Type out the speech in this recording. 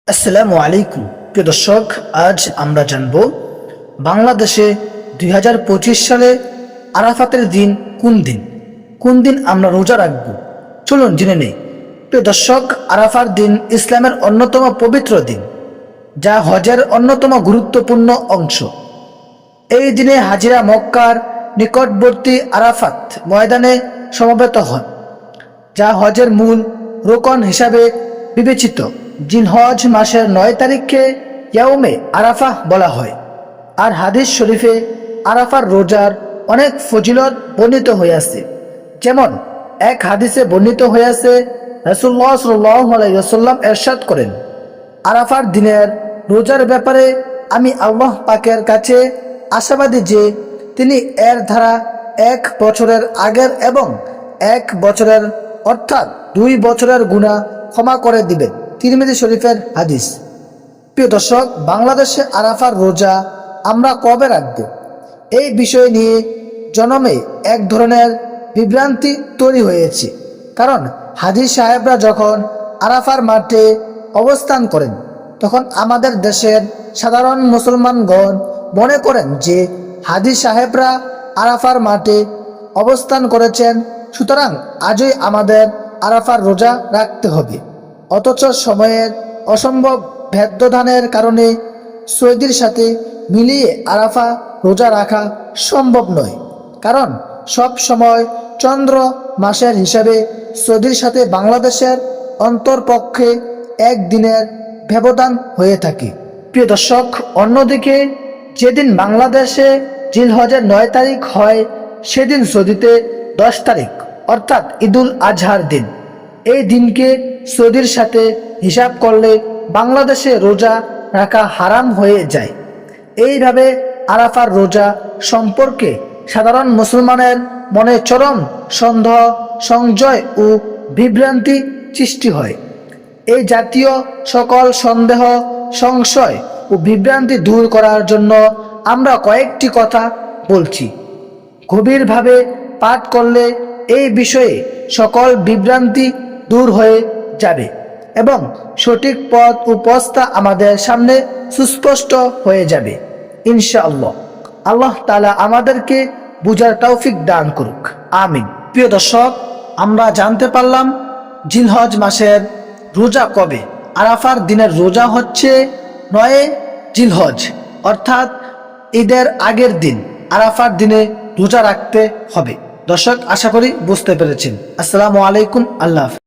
আসসালামু আলাইকুম প্রিয় দর্শক, আজ আমরা জানব বাংলাদেশে 2025 সালে আরাফাতের দিন কোন দিন আমরা রোজা রাখব। চলুন জেনে নেই। প্রিয় দর্শক, আরাফার দিন ইসলামের অন্যতম পবিত্র দিন, যা হজের অন্যতম গুরুত্বপূর্ণ অংশ। এই দিনে হাজিরা মক্কার নিকটবর্তী আরাফাত ময়দানে সমবেত হন, যা হজের মূল রোকন হিসাবে বিবেচিত। জিলহজ মাসের 9 তারিখকে ইয়াউমে আরাফাহ বলা হয়। আর হাদিস শরীফে আরাফার রোজার অনেক ফজিলত বর্ণিত হইয়াছে। যেমন এক হাদিসে বর্ণিত হইয়াছে, রাসূলুল্লাহ সাল্লাল্লাহু আলাইহি ওয়াসাল্লাম ইরশাদ করেন, আরাফার দিনের রোজার ব্যাপারে আমি আল্লাহ পাকের কাছে আশাবাদী যে তিনি এর ধারা 1 বছরের আগের এবং 1 বছরের অর্থাৎ 2 বছরের গুনাহ ক্ষমা করে দিবেন। তিরমিজি শরীফের হাদিস। প্রিয় দর্শক, বাংলাদেশে আরাফার রোজা আমরা কবে রাখব, এই বিষয় নিয়ে জনমে এক ধরনের বিভ্রান্তি তৈরি হয়েছে। কারণ হাজী সাহেবরা যখন আরাফার মাঠে অবস্থান করেন, তখন আমাদের দেশের সাধারণ মুসলমানগণ মনে করেন যে হাজী সাহেবরা আরাফার মাঠে অবস্থান করেছেন, সুতরাং আজই আমাদের আরাফার রোজা রাখতে হবে। অথচ সময়ের অসম্ভব ব্যবধানের কারণে সৌদির সাথে মিলিয়ে আরাফা রোজা রাখা সম্ভব নয়। কারণ সব সময় চন্দ্র মাসের হিসাবে সৌদির সাথে বাংলাদেশের অন্তরপক্ষে 1 দিনের ব্যবধান হয়ে থাকে। প্রিয় দর্শক, অন্যদিকে যেদিন বাংলাদেশে জিলহজের 9 তারিখ হয়, সেদিন সৌদিতে 10 তারিখ অর্থাৎ ঈদুল আজহার দিন। এই দিনকে সৌদির সাথে হিসাব করলে বাংলাদেশে রোজা রাখা হারাম হয়ে যায়। এইভাবে আরাফার রোজা সম্পর্কে সাধারণ মুসলমানের মনে চরম সন্দেহ, সংশয় ও বিভ্রান্তি সৃষ্টি হয়। এই জাতীয় সকল সন্দেহ, সংশয় ও বিভ্রান্তি দূর করার জন্য আমরা কয়েকটি কথা বলছি। গভীরভাবে পাঠ করলে এই বিষয়ে সকল বিভ্রান্তি দূর হয়ে যাবে এবং সঠিক পথ ও পথটা আমাদের সামনে সুস্পষ্ট হয়ে যাবে ইনশাআল্লাহ। আল্লাহ তাআলা আমাদেরকে বুঝার তৌফিক দান করুক, আমিন। প্রিয় দর্শক, আমরা জানতে পারলাম জিলহজ মাসের রোজা কবে। আরাফার দিনের রোজা হচ্ছে 9 জিলহজ অর্থাৎ ঈদের আগের দিন। আরাফার দিনে রোজা রাখতে হবে। দর্শক, আশা করি বুঝতে পেরেছেন। আসসালামু আলাইকুম, আল্লাহ হাফেজ।